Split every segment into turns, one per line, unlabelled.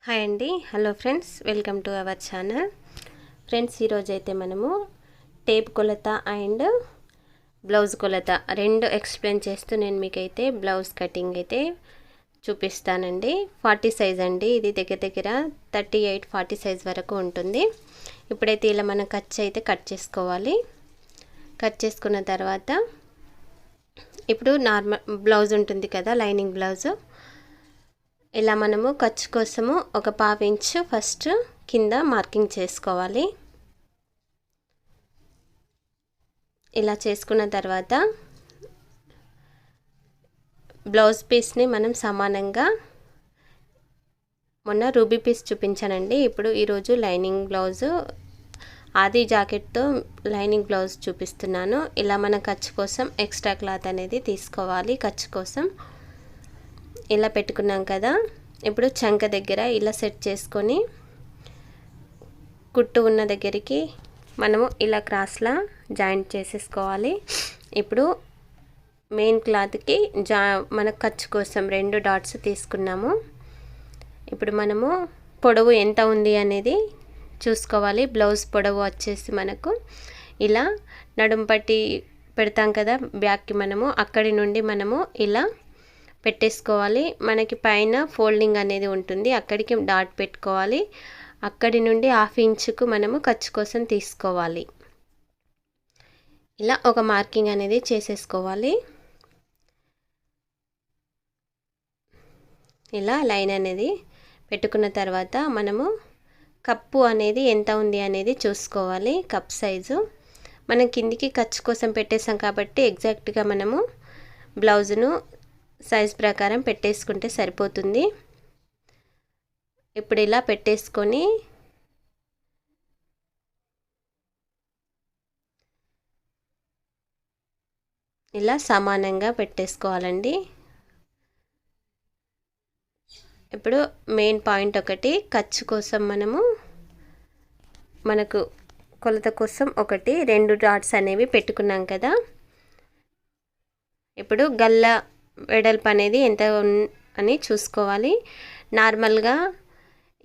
Hi అండి, hello friends, welcome to our channel. Friends, ఈరోజు అయితే మనము టేప్ కొలత అండ్ బ్లౌజ్ కొలత రెండు ఎక్స్ప్లెయిన్ చేస్తూ నేను మీకైతే బ్లౌజ్ కటింగ్ అయితే చూపిస్తానండి. 40 సైజ్ అండి, ఇది దగ్గర 38-40 సైజ్ వరకు ఉంటుంది. ఇప్పుడైతే ఇలా మనం కట్ చేసుకోవాలి. కట్ చేసుకున్న తర్వాత ఇప్పుడు నార్మల్ బ్లౌజ్ ఉంటుంది కదా, లైనింగ్ బ్లౌజు, ఇలా మనము ఖర్చు కోసము ఒక 1/2 ఇంచు ఫస్ట్ కింద మార్కింగ్ చేసుకోవాలి. ఇలా చేసుకున్న తర్వాత బ్లౌజ్ పీస్ని మనం సమానంగా, మొన్న రూబీ పీస్ చూపించానండి, ఇప్పుడు ఈరోజు లైనింగ్ బ్లౌజు ఆది జాకెట్తో లైనింగ్ బ్లౌజ్ చూపిస్తున్నాను. ఇలా మన ఖర్చు కోసం ఎక్స్ట్రా క్లాత్ అనేది తీసుకోవాలి. ఖర్చు కోసం ఇలా పెట్టుకున్నాం కదా, ఇప్పుడు చంక దగ్గర ఇలా సెట్ చేసుకొని కుట్టు ఉన్న దగ్గరికి మనము ఇలా క్రాస్లా జాయింట్ చేసేసుకోవాలి. ఇప్పుడు మెయిన్ క్లాత్కి మన ఖర్చు కోసం 2 డాట్స్ తీసుకున్నాము. ఇప్పుడు మనము పొడవు ఎంత ఉంది అనేది చూసుకోవాలి. బ్లౌజ్ పొడవు వచ్చేసి మనకు ఇలా నడుం పట్టి పెడతాం కదా బ్యాక్కి, మనము అక్కడి నుండి మనము ఇలా పెట్టేసుకోవాలి. మనకి పైన ఫోల్డింగ్ అనేది ఉంటుంది, అక్కడికి డాట్ పెట్టుకోవాలి. అక్కడి నుండి 1/2 ఇంచుకు మనము ఖర్చు కోసం తీసుకోవాలి. ఇలా ఒక మార్కింగ్ అనేది చేసేసుకోవాలి. ఇలా లైన్ అనేది పెట్టుకున్న తర్వాత మనము కప్పు అనేది ఎంత ఉంది అనేది చూసుకోవాలి. కప్ సైజు మనం కిందికి ఖర్చు కోసం పెట్టేసాం కాబట్టి ఎగ్జాక్ట్గా మనము బ్లౌజును సైజ్ ప్రకారం పెట్టేసుకుంటే సరిపోతుంది. ఇప్పుడు ఇలా పెట్టేసుకొని ఇలా సమానంగా పెట్టేసుకోవాలండి. ఇప్పుడు మెయిన్ పాయింట్ ఒకటి, ఖర్చు కోసం మనకు కొలత కోసం 2 డాట్స్ అనేవి పెట్టుకున్నాం కదా. ఇప్పుడు గల్ల వెడల్పు అనేది ఎంత అని చూసుకోవాలి. నార్మల్గా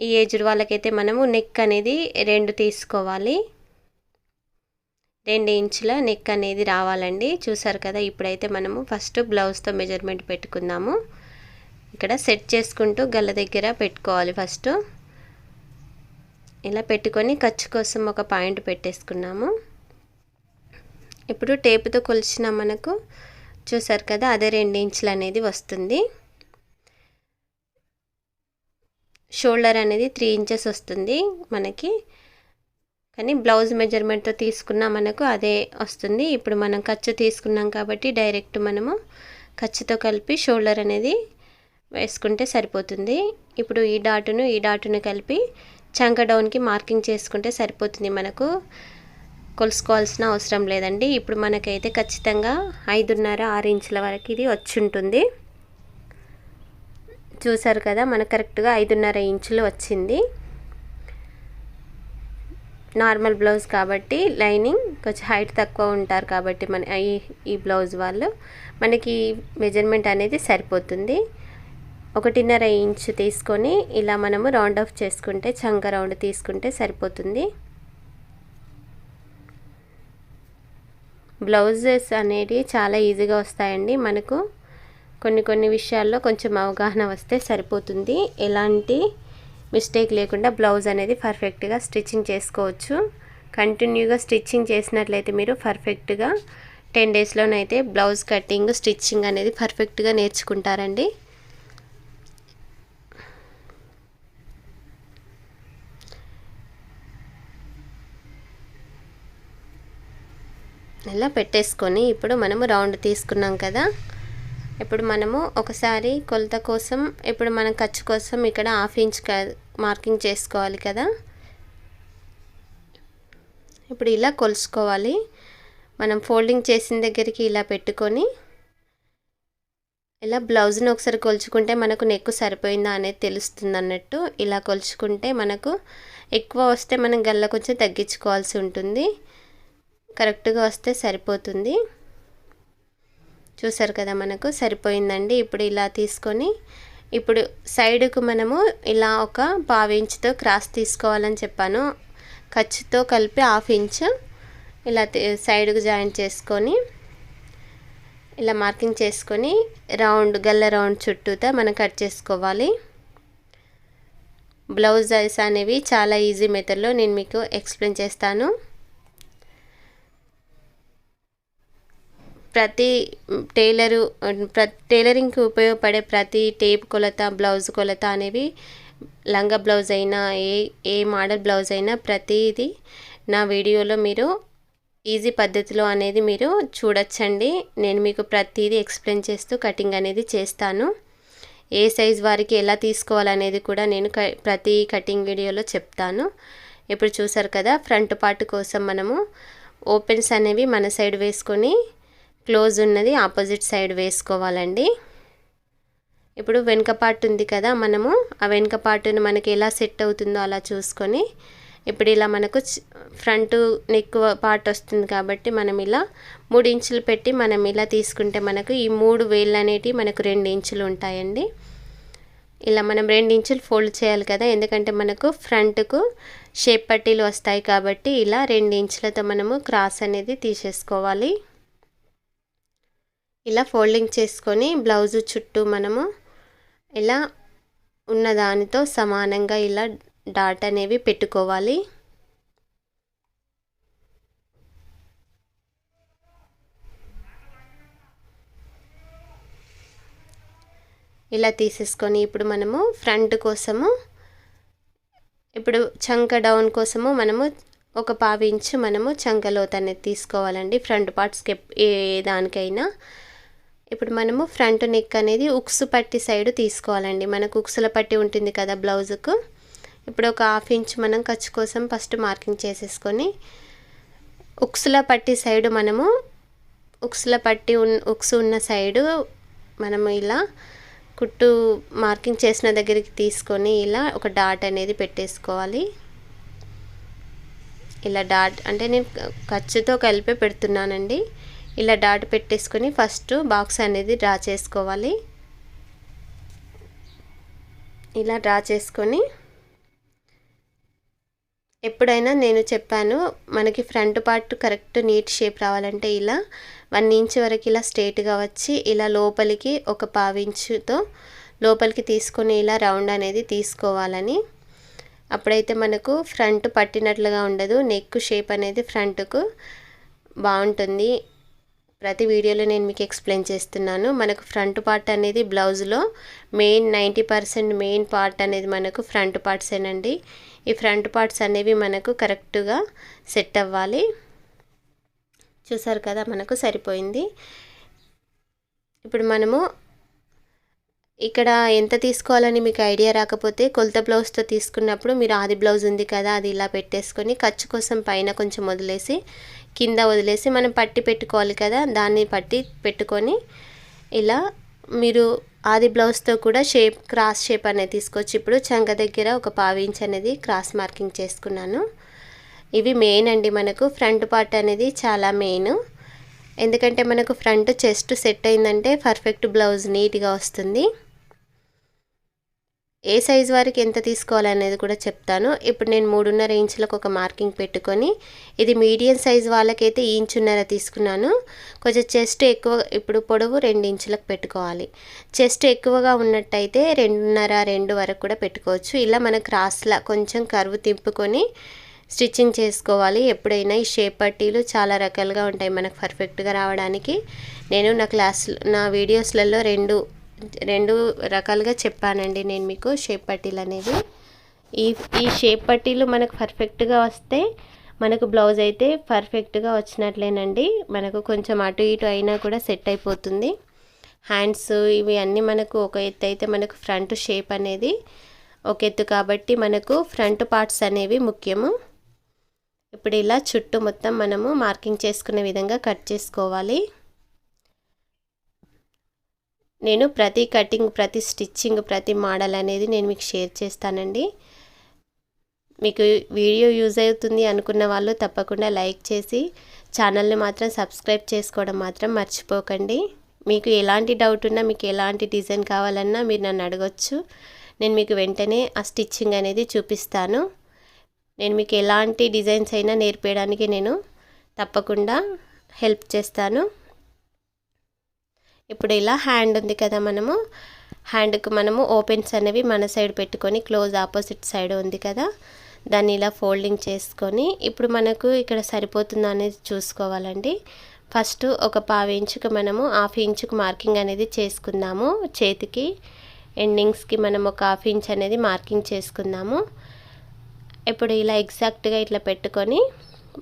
ఈ ఏజ్డ్ వాళ్ళకైతే మనము నెక్ అనేది 2 తీసుకోవాలి. 2 ఇంచుల నెక్ అనేది రావాలండి. చూసారు కదా, ఇప్పుడైతే మనము ఫస్ట్ బ్లౌజ్తో మెజర్మెంట్ పెట్టుకుందాము. ఇక్కడ సెట్ చేసుకుంటూ గల్ల దగ్గర పెట్టుకోవాలి. ఫస్ట్ ఇలా పెట్టుకొని ఖర్చు కోసం ఒక పాయింట్ పెట్టేసుకున్నాము. ఇప్పుడు టేపుతో కొలిచిన మనకు చూసారు కదా, అదే 2 ఇంచులు అనేది వస్తుంది. షోల్డర్ అనేది 3 ఇంచెస్ వస్తుంది మనకి, కానీ బ్లౌజ్ మెజర్మెంట్తో తీసుకున్నా మనకు అదే వస్తుంది. ఇప్పుడు మనం ఖర్చు తీసుకున్నాం కాబట్టి డైరెక్ట్ మనము ఖర్చుతో కలిపి షోల్డర్ అనేది వేసుకుంటే సరిపోతుంది. ఇప్పుడు ఈ డాటును కలిపి చంక డౌన్కి మార్కింగ్ చేసుకుంటే సరిపోతుంది. మనకు కొలుసుకోవాల్సిన అవసరం లేదండి. ఇప్పుడు మనకైతే ఖచ్చితంగా 5.5-6 ఇంచుల వరకు ఇది వచ్చి ఉంటుంది. చూసారు కదా, మనకు కరెక్ట్గా 5.5 ఇంచులు వచ్చింది. నార్మల్ బ్లౌజ్ కాబట్టి లైనింగ్ కొంచెం హైట్ తక్కువ ఉంటారు కాబట్టి ఈ బ్లౌజ్ వాళ్ళు మనకి మెజర్మెంట్ అనేది సరిపోతుంది. 1.5 ఇంచు తీసుకొని ఇలా మనము రౌండ్ ఆఫ్ చేసుకుంటే, చంక రౌండ్ తీసుకుంటే సరిపోతుంది. బ్లౌజెస్ అనేది చాలా ఈజీగా వస్తాయండి. మనకు కొన్ని విషయాల్లో కొంచెం అవగాహన వస్తే సరిపోతుంది. ఎలాంటి మిస్టేక్ లేకుండా బ్లౌజ్ అనేది పర్ఫెక్ట్గా స్టిచ్చింగ్ చేసుకోవచ్చు. కంటిన్యూగా స్టిచ్చింగ్ చేసినట్లయితే మీరు పర్ఫెక్ట్గా 10 డేస్లోనైతే బ్లౌజ్ కటింగ్, స్టిచ్చింగ్ అనేది పర్ఫెక్ట్గా నేర్చుకుంటారండి. ఇలా పెట్టేసుకొని ఇప్పుడు మనము రౌండ్ తీసుకున్నాం కదా, ఇప్పుడు మనము ఒకసారి కొలత కోసం, ఇప్పుడు మనం ఖర్చు కోసం ఇక్కడ 1/2 ఇంచ్ మార్కింగ్ చేసుకోవాలి కదా. ఇప్పుడు ఇలా కొలుసుకోవాలి. మనం ఫోల్డింగ్ చేసిన దగ్గరికి ఇలా పెట్టుకొని ఇలా బ్లౌజ్ని ఒకసారి కొలుచుకుంటే మనకు నెక్ సరిపోయిందా అనేది తెలుస్తుంది అన్నట్టు. ఇలా కొలుచుకుంటే మనకు ఎక్కువ వస్తే మనం గల్ల కొంచెం తగ్గించుకోవాల్సి ఉంటుంది. కరెక్ట్గా వస్తే సరిపోతుంది. చూసారు కదా, మనకు సరిపోయిందండి. ఇప్పుడు ఇలా తీసుకొని ఇప్పుడు సైడ్కు మనము ఇలా ఒక 1/2 ఇంచుతో క్రాస్ తీసుకోవాలని చెప్పాను. ఖర్చుతో కలిపి 1/2 ఇంచు ఇలా సైడ్కు జాయింట్ చేసుకొని ఇలా మార్కింగ్ చేసుకొని రౌండ్ గల్ల రౌండ్ చుట్టూతా మనం కట్ చేసుకోవాలి. బ్లౌజెస్ అనేవి చాలా ఈజీ మెథడ్లో నేను మీకు ఎక్స్ప్లెయిన్ చేస్తాను. ప్రతి టైలరింగ్కి ఉపయోగపడే ప్రతి టేప్ కొలత, బ్లౌజ్ కొలత అనేవి లంగా బ్లౌజ్ అయినా ఏ మోడల్ బ్లౌజ్ అయినా ప్రతిదీ నా వీడియోలో మీరు ఈజీ పద్ధతిలో అనేది మీరు చూడొచ్చండి. నేను మీకు ప్రతిదీ ఎక్స్ప్లెయిన్ చేస్తూ కటింగ్ అనేది చేస్తాను. ఏ సైజ్ వారికి ఎలా తీసుకోవాలనేది కూడా నేను ప్రతి కటింగ్ వీడియోలో చెప్తాను. ఇప్పుడు చూసారు కదా, ఫ్రంట్ పార్ట్ కోసం మనము ఓపెన్స్ అనేవి మన సైడ్ వేసుకొని క్లోజ్ ఉన్నది ఆపోజిట్ సైడ్ వేసుకోవాలండి. ఇప్పుడు వెనుక పార్ట్ ఉంది కదా, మనము ఆ వెనుక పార్ట్ని మనకి ఎలా సెట్ అవుతుందో అలా చూసుకొని ఇప్పుడు ఇలా మనకు ఫ్రంట్ నెక్ పార్ట్ వస్తుంది కాబట్టి మనం ఇలా 3 ఇంచులు పెట్టి మనం ఇలా తీసుకుంటే మనకు ఈ 3 వేళ్ళు అనేటివి మనకు 2 ఇంచులు ఉంటాయండి. ఇలా మనం 2 ఇంచులు ఫోల్డ్ చేయాలి కదా, ఎందుకంటే మనకు ఫ్రంట్కు షేప్ పట్టీలు వస్తాయి కాబట్టి ఇలా 2 ఇంచులతో మనము క్రాస్ అనేది తీసేసుకోవాలి. ఇలా ఫోల్డింగ్ చేసుకొని బ్లౌజు చుట్టూ మనము ఇలా ఉన్న దానితో సమానంగా ఇలా డాట్ అనేవి పెట్టుకోవాలి. ఇలా తీసేసుకొని ఇప్పుడు మనము ఫ్రంట్ కోసము ఇప్పుడు చంక డౌన్ కోసము మనము ఒక 1/2 ఇంచు మనము చంక లోతు అనేది తీసుకోవాలండి ఫ్రంట్ పార్ట్స్కి ఏ దానికైనా. ఇప్పుడు మనము ఫ్రంట్ నెక్ అనేది ఉక్సు పట్టి సైడ్ తీసుకోవాలండి. మనకు ఉక్సుల పట్టి ఉంటుంది కదా బ్లౌజుకు. ఇప్పుడు ఒక 1/2 ఇంచు మనం ఖర్చు కోసం ఫస్ట్ మార్కింగ్ చేసేసుకొని ఉక్సుల పట్టి సైడ్ మనము ఉక్సు ఉన్న సైడు మనము ఇలా కుట్టు మార్కింగ్ చేసిన దగ్గరికి తీసుకొని ఇలా ఒక డాట్ అనేది పెట్టేసుకోవాలి. ఇలా డాట్ అంటే నేను ఖర్చుతో కలిపి పెడుతున్నానండి. ఇలా డాట్ పెట్టేసుకొని ఫస్ట్ బాక్స్ అనేది డ్రా చేసుకోవాలి. ఇలా డ్రా చేసుకొని ఎప్పుడైనా నేను చెప్పాను, మనకి front part correct neat shape రావాలంటే ఇలా 1 ఇంచ్ వరకు ఇలా స్ట్రైట్గా వచ్చి ఇలా లోపలికి ఒక 1/2 ఇంచుతో లోపలికి తీసుకొని ఇలా రౌండ్ అనేది తీసుకోవాలని. అప్పుడైతే మనకు ఫ్రంట్ పట్టినట్లుగా ఉండదు, నెక్ షేప్ అనేది ఫ్రంట్కు బాగుంటుంది. ప్రతి వీడియోలో నేను మీకు ఎక్స్ప్లెయిన్ చేస్తున్నాను. మనకు ఫ్రంట్ పార్ట్ అనేది బ్లౌజ్లో మెయిన్ 90% మెయిన్ పార్ట్ అనేది మనకు ఫ్రంట్ పార్ట్సేనండి. ఈ ఫ్రంట్ పార్ట్స్ అనేవి మనకు కరెక్ట్గా సెట్ అవ్వాలి. చూసారు కదా, మనకు సరిపోయింది. ఇప్పుడు మనము ఇక్కడ ఎంత తీసుకోవాలని మీకు ఐడియా రాకపోతే కొలత బ్లౌజ్తో తీసుకున్నప్పుడు మీరు ఆది బ్లౌజ్ ఉంది కదా, అది ఇలా పెట్టేసుకొని ఖర్చు కోసం పైన కొంచెం వదిలేసి కింద వదిలేసి మనం పట్టి పెట్టుకోవాలి కదా, దాన్ని పట్టి పెట్టుకొని ఇలా మీరు ఆది బ్లౌజ్తో కూడా క్రాస్ షేప్ అనేది తీసుకోవచ్చు. ఇప్పుడు చంక దగ్గర ఒక 1/2 ఇంచ్ అనేది క్రాస్ మార్కింగ్ చేసుకున్నాను. ఇవి మెయిన్ అండి, మనకు ఫ్రంట్ పార్ట్ అనేది చాలా మెయిన్. ఎందుకంటే మనకు ఫ్రంట్ చెస్ట్ సెట్ అయిందంటే పర్ఫెక్ట్ బ్లౌజ్ నీట్గా వస్తుంది. ఏ సైజు వారికి ఎంత తీసుకోవాలనేది కూడా చెప్తాను. ఇప్పుడు నేను 3.5 ఇంచులకు ఒక మార్కింగ్ పెట్టుకొని, ఇది మీడియం సైజు వాళ్ళకైతే 1.5 ఇంచు తీసుకున్నాను. కొంచెం చెస్ట్ ఎక్కువ, ఇప్పుడు పొడవు 2 ఇంచులకు పెట్టుకోవాలి. చెస్ట్ ఎక్కువగా ఉన్నట్టయితే 2.5 వరకు కూడా పెట్టుకోవచ్చు. ఇలా మన క్రాస్లా కొంచెం కర్వ్ తిప్పుకొని స్టిచ్చింగ్ చేసుకోవాలి. ఎప్పుడైనా ఈ షేప్ పట్టీలు చాలా రకాలుగా ఉంటాయి మనకు పర్ఫెక్ట్గా రావడానికి. నేను నా వీడియోస్లలో రెండు రకాలుగా చెప్పానండి నేను మీకు షేప్ పట్టీలు అనేది. ఈ షేప్ పట్టీలు మనకు పర్ఫెక్ట్గా వస్తే మనకు బ్లౌజ్ అయితే పర్ఫెక్ట్గా వచ్చినట్లేనండి. మనకు కొంచెం అటు ఇటు అయినా కూడా సెట్ అయిపోతుంది. హ్యాండ్స్ ఇవి అన్నీ మనకు ఒక ఎత్తు అయితే మనకు ఫ్రంట్ షేప్ అనేది ఒక ఎత్తు కాబట్టి మనకు ఫ్రంట్ పార్ట్స్ అనేవి ముఖ్యము. ఇప్పుడు ఇలా చుట్టూ మొత్తం మనము మార్కింగ్ చేసుకునే విధంగా కట్ చేసుకోవాలి. నేను ప్రతి కటింగ్, ప్రతి స్టిచ్చింగ్, ప్రతి మోడల్ అనేది నేను మీకు షేర్ చేస్తానండి. మీకు వీడియో యూజ్ అవుతుంది అనుకున్న వాళ్ళు తప్పకుండా లైక్ చేసి ఛానల్ని మాత్రం సబ్స్క్రైబ్ చేసుకోవడం మాత్రం మర్చిపోకండి. మీకు ఎలాంటి డౌట్ ఉన్నా, మీకు ఎలాంటి డిజైన్ కావాలన్నా మీరు నన్ను అడగొచ్చు. నేను మీకు వెంటనే ఆ స్టిచ్చింగ్ అనేది చూపిస్తాను. నేను మీకు ఎలాంటి డిజైన్స్ అయినా నేర్పేయడానికి నేను తప్పకుండా హెల్ప్ చేస్తాను. ఇప్పుడు ఇలా హ్యాండ్ ఉంది కదా, హ్యాండ్కి మనము ఓపెన్స్ అనేవి మన సైడ్ పెట్టుకొని, క్లోజ్ ఆపోజిట్ సైడ్ ఉంది కదా, దాన్ని ఇలా ఫోల్డింగ్ చేసుకొని ఇప్పుడు మనకు ఇక్కడ సరిపోతుందా అనేది చూసుకోవాలండి. ఫస్ట్ ఒక 1/2 ఇంచుకు మనము 1/2 ఇంచుకు మార్కింగ్ అనేది చేసుకుందాము. చేతికి ఎండింగ్స్కి మనం ఒక 1/2 ఇంచ్ అనేది మార్కింగ్ చేసుకుందాము. ఇప్పుడు ఇలా ఎగ్జాక్ట్గా ఇట్లా పెట్టుకొని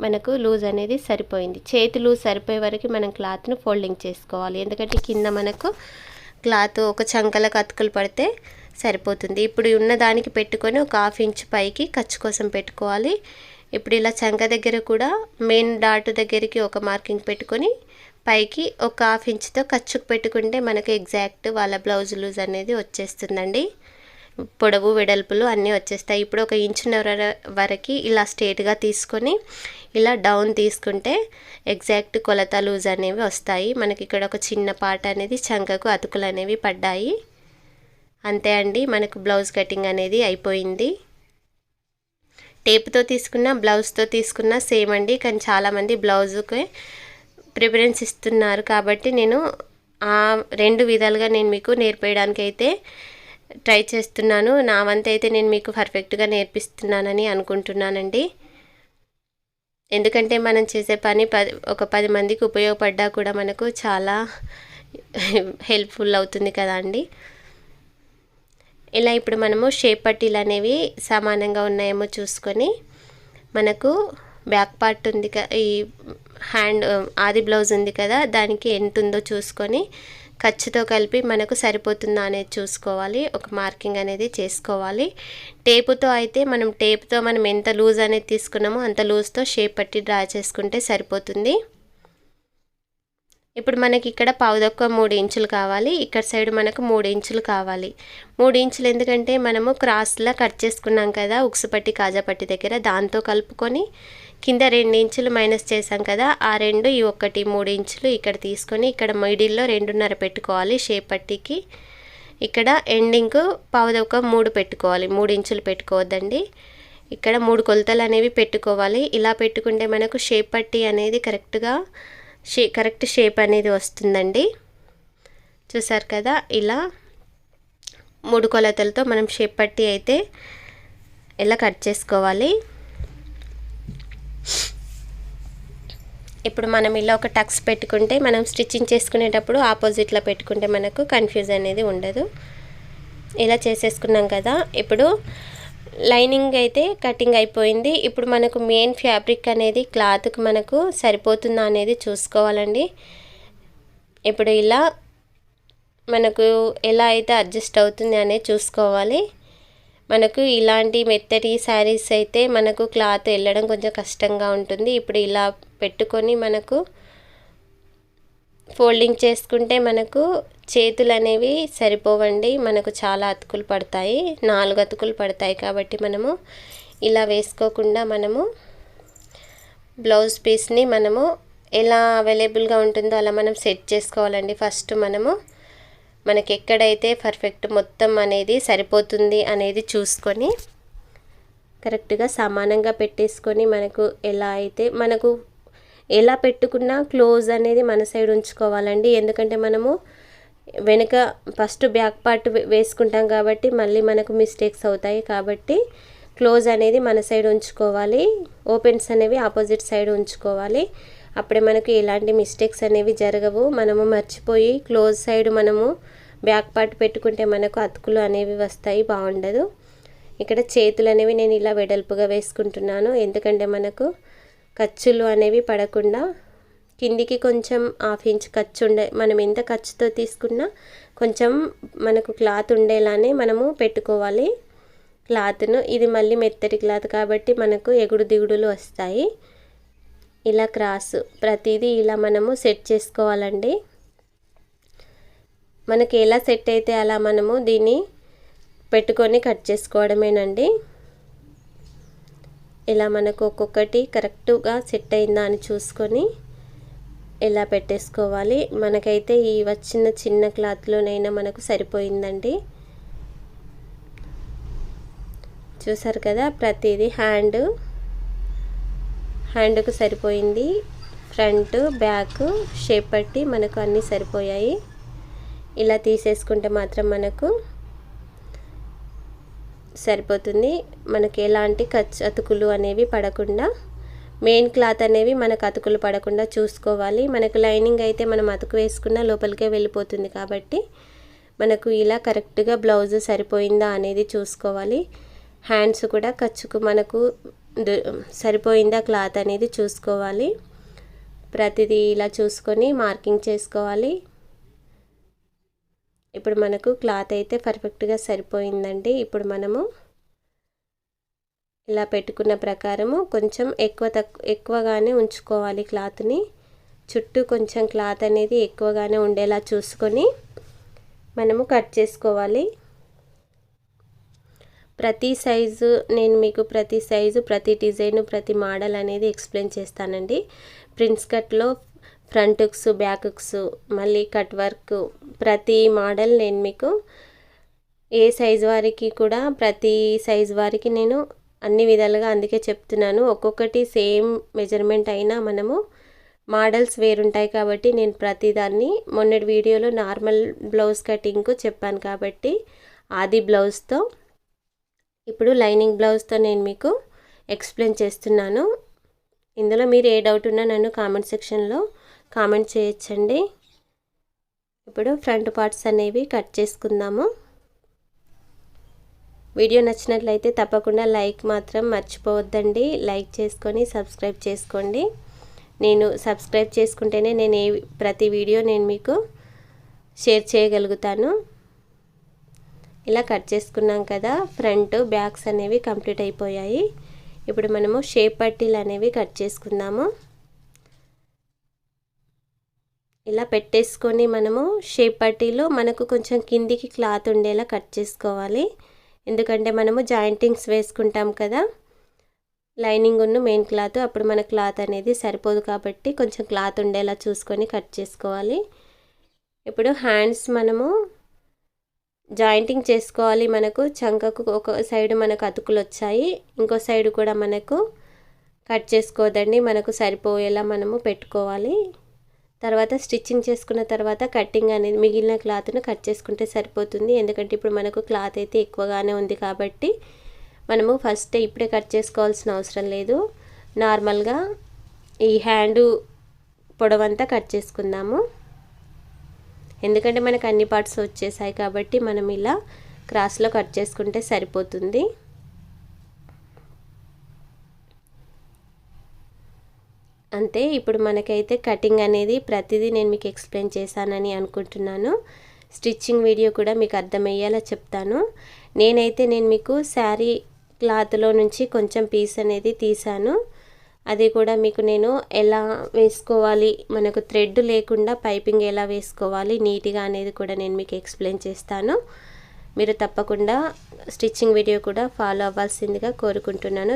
మనకు లూజ్ అనేది సరిపోయింది. చేతి లూజ్ సరిపోయే వరకు మనం క్లాత్ను ఫోల్డింగ్ చేసుకోవాలి. ఎందుకంటే కింద మనకు క్లాత్ ఒక చంకలకు అతుకులు పడితే సరిపోతుంది. ఇప్పుడు ఉన్న దానికి పెట్టుకొని ఒక 1/2 ఇంచ్ పైకి ఖర్చు కోసం పెట్టుకోవాలి. ఇప్పుడు ఇలా చంక దగ్గర కూడా మెయిన్ డాట్ దగ్గరికి ఒక మార్కింగ్ పెట్టుకొని పైకి ఒక 1/2 ఇంచ్తో ఖర్చుకు పెట్టుకుంటే మనకు ఎగ్జాక్ట్ వాళ్ళ బ్లౌజ్ లూజ్ అనేది వచ్చేస్తుందండి. పొడవు వెడల్పులు అన్నీ వచ్చేస్తాయి. ఇప్పుడు ఒక 1.5 ఇంచ్ వరకు ఇలా స్ట్రేట్గా తీసుకొని ఇలా డౌన్ తీసుకుంటే ఎగ్జాక్ట్ కొలత లూజ్ అనేవి వస్తాయి. మనకి ఇక్కడ ఒక చిన్న పార్ట్ అనేది చంకకు అతుకులు అనేవి పడ్డాయి. అంతే అండి, మనకు బ్లౌజ్ కటింగ్ అనేది అయిపోయింది. టేప్తో తీసుకున్న బ్లౌజ్తో తీసుకున్న సేమ్ అండి, కానీ చాలామంది బ్లౌజుకే ప్రిఫరెన్స్ ఇస్తున్నారు కాబట్టి నేను ఆ 2 విధాలుగా నేను మీకు నేర్పేయడానికి అయితే ట్రై చేస్తున్నాను. నా వంతు అయితే నేను మీకు పర్ఫెక్ట్గా నేర్పిస్తున్నానని అనుకుంటున్నానండి. ఎందుకంటే మనం చేసే పని ఒక 10 మందికి ఉపయోగపడ్డా కూడా మనకు చాలా హెల్ప్ఫుల్ అవుతుంది కదా అండి. ఇలా ఇప్పుడు మనము షేప్ పట్టీలు అనేవి సమానంగా ఉన్నాయేమో చూసుకొని, మనకు బ్యాక్ పార్ట్ ఉంది ఈ హ్యాండ్ ఆది బ్లౌజ్ ఉంది కదా, దానికి ఎంత ఉందో చూసుకొని ఖర్చుతో కలిపి మనకు సరిపోతుందా అనేది చూసుకోవాలి. ఒక మార్కింగ్ అనేది చేసుకోవాలి. టేపుతో అయితే మనం ఎంత లూజ్ అనేది తీసుకున్నామో అంత లూజ్తో షేప్ పట్టి డ్రా చేసుకుంటే సరిపోతుంది. ఇప్పుడు మనకి ఇక్కడ 3 ఇంచులు కావాలి, ఇక్కడ సైడ్ మనకు 3 ఇంచులు కావాలి. 3 ఇంచులు ఎందుకంటే మనము క్రాస్లా కట్ చేసుకున్నాం కదా ఉక్సు పట్టి కాజా పట్టి దగ్గర, దాంతో కలుపుకొని కింద 2 ఇంచులు మైనస్ చేసాం కదా, ఆ 2 ఈ 1 3 ఇంచులు ఇక్కడ తీసుకొని ఇక్కడ మిడిల్లో 2.5 పెట్టుకోవాలి షేప్ పట్టీకి. ఇక్కడ ఎండింగ్ 3 పెట్టుకోవాలి, 3 ఇంచులు పెట్టుకోవద్దండి. ఇక్కడ 3 కొలతలు అనేవి పెట్టుకోవాలి. ఇలా పెట్టుకుంటే మనకు షేప్ పట్టీ అనేది కరెక్ట్ షేప్ అనేది వస్తుందండి. చూసారు కదా, ఇలా 3 కొలతలతో మనం షేప్ పట్టీ అయితే ఇలా కట్ చేసుకోవాలి. ఇప్పుడు మనం ఇలా ఒక టక్స్ పెట్టుకుంటే మనం స్టిచ్చింగ్ చేసుకునేటప్పుడు ఆపోజిట్లో పెట్టుకుంటే మనకు కన్ఫ్యూజ్ అనేది ఉండదు. ఇలా చేసేసుకున్నాం కదా, ఇప్పుడు లైనింగ్ అయితే కటింగ్ అయిపోయింది. ఇప్పుడు మనకు మెయిన్ ఫ్యాబ్రిక్ అనేది క్లాత్కి మనకు సరిపోతుందా అనేది చూసుకోవాలండి. ఇప్పుడు ఇలా మనకు ఎలా అయితే అడ్జస్ట్ అవుతుంది అనేది చూసుకోవాలి. మనకు ఇలాంటి మెత్తటి శారీస్ అయితే మనకు క్లాత్ వెళ్ళడం కొంచెం కష్టంగా ఉంటుంది. ఇప్పుడు ఇలా పెట్టుకొని మనకు ఫోల్డింగ్ చేసుకుంటే మనకు చేతులు అనేవి సరిపోవండి, మనకు చాలా అతుకులు పడతాయి, 4 అతుకులు పడతాయి. కాబట్టి మనము ఇలా వేసుకోకుండా మనము బ్లౌజ్ పీస్ని మనము ఎలా అవైలబుల్గా ఉంటుందో అలా మనం సెట్ చేసుకోవాలండి. ఫస్ట్ మనకి ఎక్కడైతే పర్ఫెక్ట్ మొత్తం అనేది సరిపోతుంది అనేది చూసుకొని కరెక్ట్గా సమానంగా పెట్టేసుకొని మనకు ఎలా పెట్టుకున్నా క్లోజ్ అనేది మన సైడ్ ఉంచుకోవాలండి. ఎందుకంటే మనము వెనుక ఫస్ట్ బ్యాక్ పార్ట్ వేసుకుంటాం కాబట్టి మళ్ళీ మనకు మిస్టేక్స్ అవుతాయి. కాబట్టి క్లోజ్ అనేది మన సైడ్ ఉంచుకోవాలి, ఓపెన్స్ అనేవి ఆపోజిట్ సైడ్ ఉంచుకోవాలి. అప్పుడే మనకు ఎలాంటి మిస్టేక్స్ అనేవి జరగవు. మనము మర్చిపోయి క్లోజ్ సైడ్ మనము బ్యాక్ పార్ట్ పెట్టుకుంటే మనకు అతుకులు అనేవి వస్తాయి, బాగుండదు. ఇక్కడ చేతులు అనేవి నేను ఇలా వెడల్పుగా వేసుకుంటున్నాను, ఎందుకంటే మనకు ఖర్చులు అనేవి పడకుండా కిందికి కొంచెం 1/2 ఇంచ్ ఖర్చు మనం ఎంత ఖర్చుతో తీసుకున్నా కొంచెం మనకు క్లాత్ ఉండేలానే మనము పెట్టుకోవాలి క్లాత్ను. ఇది మళ్ళీ మెత్తటి క్లాత్ కాబట్టి మనకు ఎగుడు దిగుడులు వస్తాయి. ఇలా క్రాస్ ప్రతిదీ ఇలా మనము సెట్ చేసుకోవాలండి. మనకి ఎలా సెట్ అయితే అలా మనము దీన్ని పెట్టుకొని కట్ చేసుకోవడమేనండి. ఇలా మనకు ఒక్కొక్కటి కరెక్ట్గా సెట్ అయిందా అని చూసుకొని ఇలా పెట్టేసుకోవాలి. మనకైతే ఈ వచ్చిన చిన్న క్లాత్లోనైనా మనకు సరిపోయిందండి. చూసారు కదా, ప్రతిదీ హ్యాండ్కు సరిపోయింది. ఫ్రంట్ బ్యాక్ షేప్ పట్టి మనకు అన్నీ సరిపోయాయి. ఇలా తీసేసుకుంటే మాత్రం మనకు సరిపోతుంది. మనకి ఎలాంటి అతుకులు అనేవి పడకుండా, మెయిన్ క్లాత్ అనేవి మనకు అతుకులు పడకుండా చూసుకోవాలి. మనకు లైనింగ్ అయితే మనం అతుకు వేసుకున్న లోపలికే వెళ్ళిపోతుంది కాబట్టి మనకు ఇలా కరెక్ట్గా బ్లౌజ్ సరిపోయిందా అనేది చూసుకోవాలి. హ్యాండ్స్ కూడా ఖర్చుకు మనకు సరిపోయిందా క్లాత్ అనేది చూసుకోవాలి. ప్రతిదీ ఇలా చూసుకొని మార్కింగ్ చేసుకోవాలి. ఇప్పుడు మనకు క్లాత్ అయితే పర్ఫెక్ట్గా సరిపోయిందండి. ఇప్పుడు మనము ఇలా పెట్టుకున్న ప్రకారము కొంచెం ఎక్కువగానే ఉంచుకోవాలి క్లాత్ని. చుట్టూ కొంచెం క్లాత్ అనేది ఎక్కువగానే ఉండేలా చూసుకొని మనము కట్ చేసుకోవాలి. ప్రతి సైజు నేను మీకు ప్రతి సైజు, ప్రతి డిజైన్, ప్రతి మోడల్ అనేది ఎక్స్ప్లెయిన్ చేస్తానండి. ప్రిన్స్ కట్లో ఫ్రంట్ హుక్స్, బ్యాక్ హుక్స్, మళ్ళీ కట్ వర్క్, ప్రతి మోడల్ నేను మీకు ఏ సైజు వారికి కూడా ప్రతి సైజు వారికి నేను అన్ని విధాలుగా అందుకే చెప్తున్నాను. ఒక్కొక్కటి సేమ్ మెజర్మెంట్ అయినా మనము మోడల్స్ వేరుంటాయి కాబట్టి నేను ప్రతిదాన్ని మొన్నటి వీడియోలో నార్మల్ బ్లౌజ్ కటింగ్కు చెప్పాను కాబట్టి ఆది బ్లౌజ్తో, ఇప్పుడు లైనింగ్ బ్లౌజ్తో నేను మీకు ఎక్స్ప్లెయిన్ చేస్తున్నాను. ఇందులో మీరు ఏ డౌట్ ఉన్నా నన్ను కామెంట్ సెక్షన్లో కామెంట్ చేయొచ్చండి. ఇప్పుడు ఫ్రంట్ పార్ట్స్ అనేవి కట్ చేసుకుందాము. వీడియో నచ్చినట్లయితే తప్పకుండా లైక్ మాత్రం మర్చిపోవద్దండి. లైక్ చేసుకొని సబ్స్క్రైబ్ చేసుకోండి. నేను సబ్స్క్రైబ్ చేసుకుంటేనే నేను ప్రతి వీడియో నేను మీకు షేర్ చేయగలుగుతాను. ఇలా కట్ చేసుకున్నాం కదా, ఫ్రంట్ బ్యాక్స్ అనేవి కంప్లీట్ అయిపోయాయి. ఇప్పుడు మనము షేప్ పట్టీలు అనేవి కట్ చేసుకుందాము. ఇలా పెట్టేసుకొని మనము షేప్ పట్టీలో మనకు కొంచెం కిందికి క్లాత్ ఉండేలా కట్ చేసుకోవాలి. ఎందుకంటే మనము జాయింటింగ్స్ వేసుకుంటాం కదా, లైనింగ్ ఉన్న మెయిన్ క్లాత్, అప్పుడు మన క్లాత్ అనేది సరిపోదు కాబట్టి కొంచెం క్లాత్ ఉండేలా చూసుకొని కట్ చేసుకోవాలి. ఇప్పుడు హ్యాండ్స్ మనము జాయింటింగ్ చేసుకోవాలి. మనకు చంకకు ఒక సైడ్ మనకు అతుకులు వచ్చాయి, ఇంకో సైడ్ కూడా మనకు కట్ చేసుకోవద్దండి. మనకు సరిపోయేలా మనము పెట్టుకోవాలి. తర్వాత స్టిచ్చింగ్ చేసుకున్న తర్వాత కటింగ్ అనేది మిగిలిన క్లాత్ను కట్ చేసుకుంటే సరిపోతుంది. ఎందుకంటే ఇప్పుడు మనకు క్లాత్ అయితే ఎక్కువగానే ఉంది కాబట్టి మనము ఫస్ట్ ఇప్పుడే కట్ చేసుకోవాల్సిన అవసరం లేదు. నార్మల్గా ఈ హ్యాండ్ పొడవంతా కట్ చేసుకుందాము. ఎందుకంటే మనకు అన్ని పార్ట్స్ వచ్చేసాయి కాబట్టి మనం ఇలా క్రాస్లో కట్ చేసుకుంటే సరిపోతుంది. అంతే. ఇప్పుడు మనకైతే కటింగ్ అనేది ప్రతిదీ నేను మీకు ఎక్స్ప్లెయిన్ చేశానని అనుకుంటున్నాను. స్టిచ్చింగ్ వీడియో కూడా మీకు అర్థమయ్యేలా చెప్తాను. నేను మీకు శారీ క్లాత్లో నుంచి కొంచెం పీస్ అనేది తీసాను. అది కూడా మీకు నేను ఎలా వేసుకోవాలి, మనకు థ్రెడ్ లేకుండా పైపింగ్ ఎలా వేసుకోవాలి నీట్గా అనేది కూడా నేను మీకు ఎక్స్ప్లెయిన్ చేస్తాను. మీరు తప్పకుండా స్టిచ్చింగ్ వీడియో కూడా ఫాలో అవ్వాల్సిందిగా కోరుకుంటున్నాను.